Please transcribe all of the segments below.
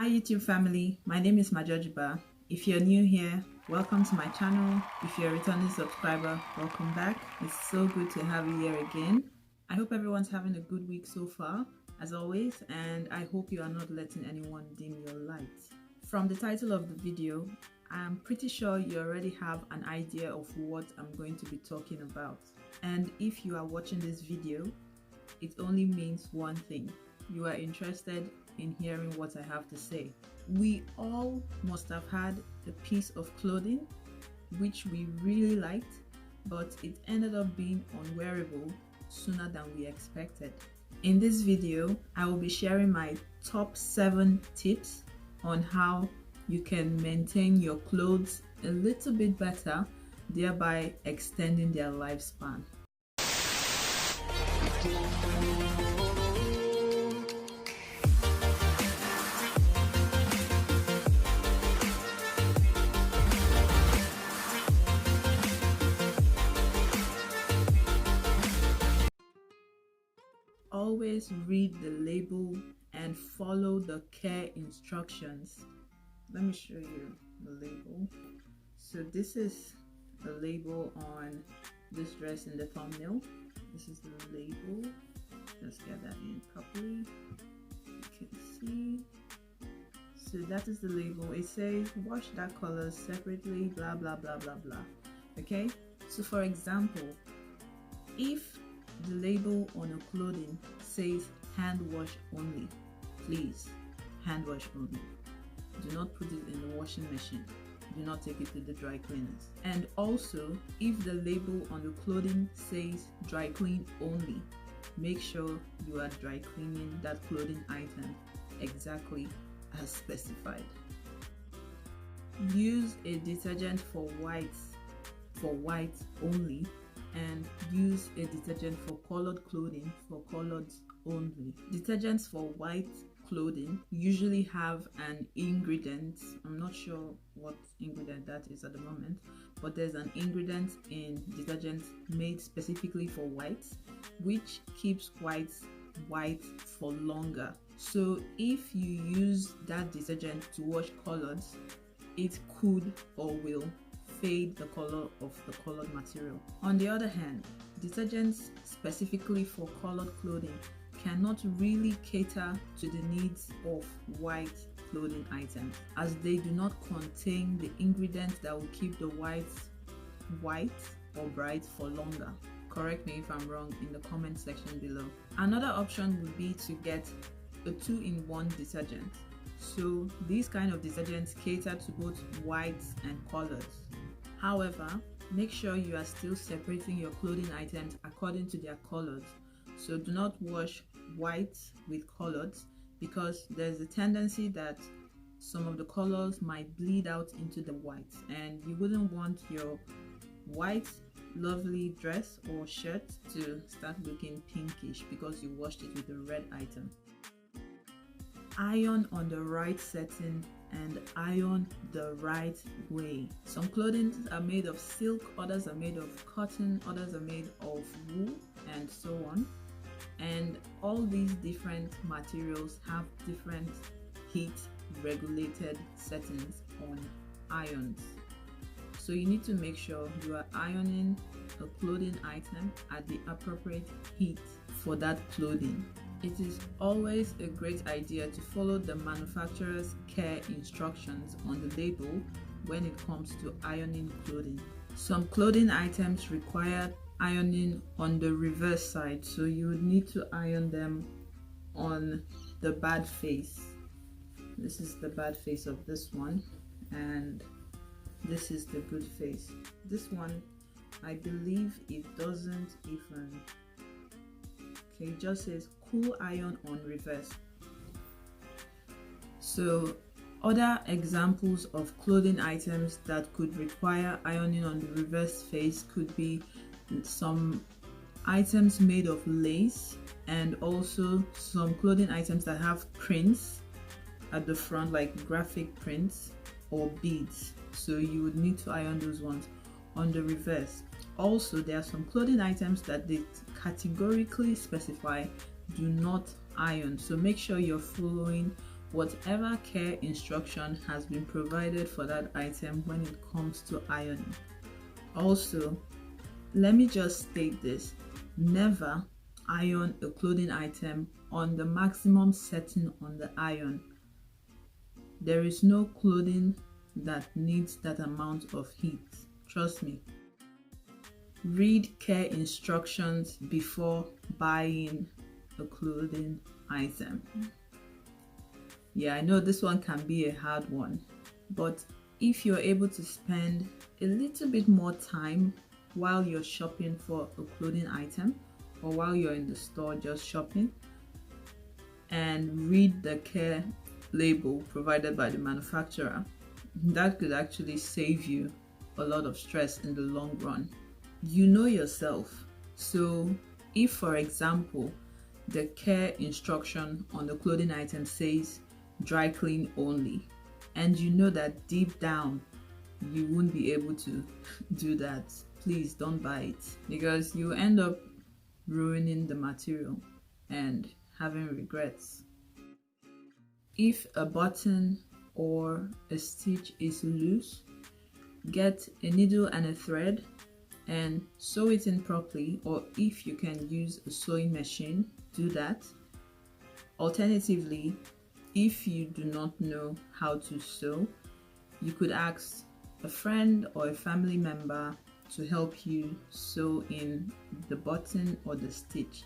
Hi YouTube family, my name is Mageorgiba. If you're new here, welcome to my channel. If you're a returning subscriber, welcome back. It's so good to have you here again. I hope everyone's having a good week so far, as always, and I hope you are not letting anyone dim your light. From the title of the video, I'm pretty sure you already have an idea of what I'm going to be talking about. And if you are watching this video, it only means one thing. You are interested in hearing what I have to say. We all must have had a piece of clothing which we really liked, but it ended up being unwearable sooner than we expected. In this video, I will be sharing my top 7 tips on how you can maintain your clothes a little bit better, thereby extending their lifespan. Always read the label and follow the care instructions. Let me show you the label. So this is the label on this dress in the thumbnail. This is the label. Let's get that in properly. You can see. So that is the label. It says wash that color separately, blah blah blah blah blah. Okay, so for example, if the label on your clothing says hand wash only, please, hand wash only. Do not put it in the washing machine. Do not take it to the dry cleaners. And also, if the label on the clothing says dry clean only, make sure you are dry cleaning that clothing item exactly as specified. Use a detergent for white only, and use a detergent for colored clothing for colored only. Detergents for white clothing usually have an ingredient. I'm not sure what ingredient that is at the moment, but there's an ingredient in detergents made specifically for whites, which keeps whites white for longer. So if you use that detergent to wash colors, it could or will fade the color of the colored material. On the other hand, detergents specifically for colored clothing cannot really cater to the needs of white clothing items, as they do not contain the ingredients that will keep the whites white or bright for longer. Correct me if I'm wrong in the comment section below. Another option would be to get a 2-in-1 detergent. So these kind of detergents cater to both whites and colors. However, make sure you are still separating your clothing items according to their colors. So do not wash white with colors, because there's a tendency that some of the colors might bleed out into the white, and you wouldn't want your white lovely dress or shirt to start looking pinkish because you washed it with a red item. Iron on the right setting and iron the right way. Some clothing are made of silk, others are made of cotton, others are made of wool, and so on. And all these different materials have different heat regulated settings on irons. So you need to make sure you are ironing a clothing item at the appropriate heat for that clothing. It is always a great idea to follow the manufacturer's care instructions on the label when it comes to ironing clothing. Some clothing items require ironing on the reverse side, so you would need to iron them on the bad face. This is the bad face of this one, and this is the good face. This one, I believe it doesn't even, okay, it just says cool iron on reverse. So other examples of clothing items that could require ironing on the reverse face could be some items made of lace, and also some clothing items that have prints at the front, like graphic prints or beads. So you would need to iron those ones on the reverse. Also, there are some clothing items that they categorically specify do not iron, so make sure you're following whatever care instruction has bin provided for that item when it comes to ironing. Also, let me just state this: never iron a clothing item on the maximum setting on the iron. There is no clothing that needs that amount of heat. Trust me. Read care instructions before buying a clothing item. Yeah, I know this one can be a hard one, but if you're able to spend a little bit more time while you're shopping for a clothing item, or while you're in the store just shopping, and read the care label provided by the manufacturer, that could actually save you a lot of stress in the long run. You know yourself. So if, for example, the care instruction on the clothing item says dry clean only, and you know that deep down you won't be able to do that, please don't buy it, because you end up ruining the material and having regrets. If a button or a stitch is loose, get a needle and a thread and sew it in properly, or if you can use a sewing machine, do that. Alternatively, if you do not know how to sew, you could ask a friend or a family member to help you sew in the button or the stitch.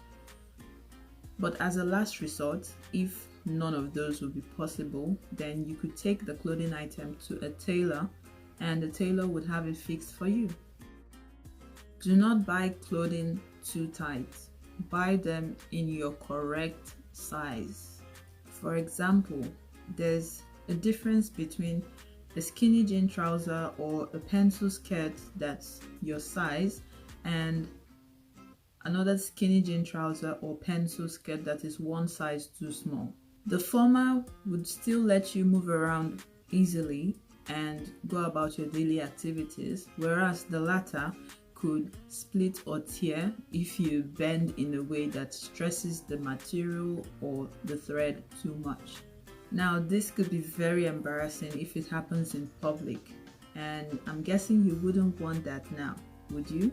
But as a last resort, if none of those will be possible, then you could take the clothing item to a tailor and the tailor would have it fixed for you. Do not buy clothing too tight. Buy them in your correct size. For example, there's a difference between a skinny jean trouser or a pencil skirt that's your size and another skinny jean trouser or pencil skirt that is one size too small. The former would still let you move around easily and go about your daily activities, whereas the latter could split or tear if you bend in a way that stresses the material or the thread too much. Now, this could be very embarrassing if it happens in public, and I'm guessing you wouldn't want that now, would you?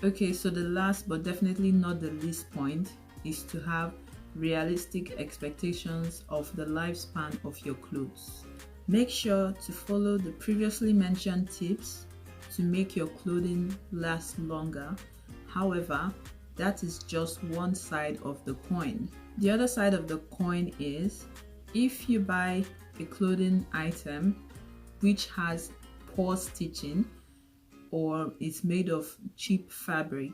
Okay, so the last but definitely not the least point is to have realistic expectations of the lifespan of your clothes. Make sure to follow the previously mentioned tips to make your clothing last longer. However, that is just one side of the coin. The other side of the coin is, if you buy a clothing item which has poor stitching or is made of cheap fabric,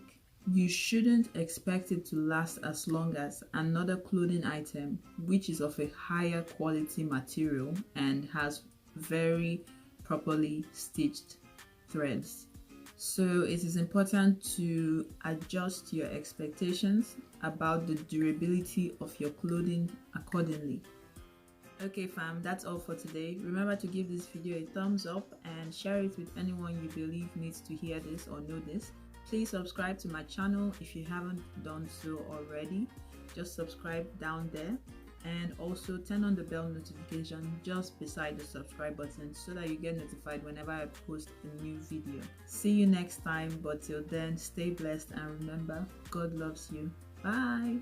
you shouldn't expect it to last as long as another clothing item which is of a higher quality material and has very properly stitched threads. So it is important to adjust your expectations about the durability of your clothing accordingly. Okay fam, that's all for today. Remember to give this video a thumbs up and share it with anyone you believe needs to hear this or know this. Please subscribe to my channel if you haven't done so already. Just subscribe down there, and also turn on the bell notification just beside the subscribe button so that you get notified whenever I post a new video. See you next time, but till then, stay blessed and remember, God loves you. Bye.